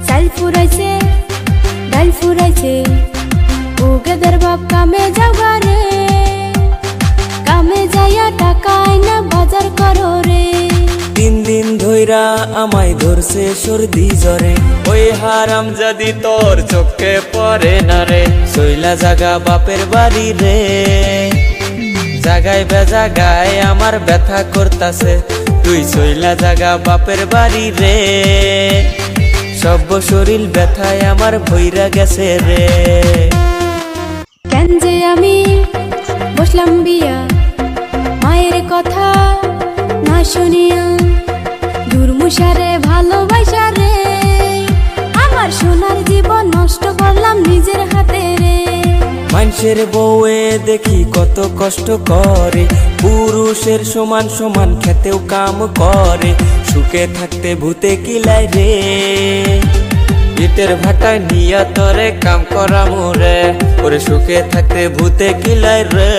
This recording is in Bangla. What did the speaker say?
চাল ফুরাইছে ডাল ফুরাইছে ও গেদের বাপ কামে যাওয়া রে, কামে যাইয়া টাকা আইনা বাজার করো রে। 3 দিন ধইরা আমায় ধরছে সর্দি জ্বরে, ওই হারামজাদি তোর চোখে পড়ে না রে। চইলা জাগা বাপের বাড়ি রে, জাগায় বেজাগায় আমার ব্যথা করতাছে। তুই চইলা জাগা বাপের বাড়ি রে, সব শরীর ব্যথায় আমার ভইরা গেছে রে। কেন যে আমি বসলাম বিয়া মায়ের কথা না শুনিয়া, দুর্মুষারে ভালোবাসা রে, আমার সোনার জীবন নষ্ট করলাম নিজের হাতে রে। মানুষের বউয়ে দেখি কত কষ্ট করে, পুরুষের সমান সমান খেতেও কাম করে। সুখে থাকতে ভূতে কিলাই রে, ইটের ভাটা নিয়া তরে কাম করা মোরে। ওরে সুখে থাকতে ভূতে কিলাই রে।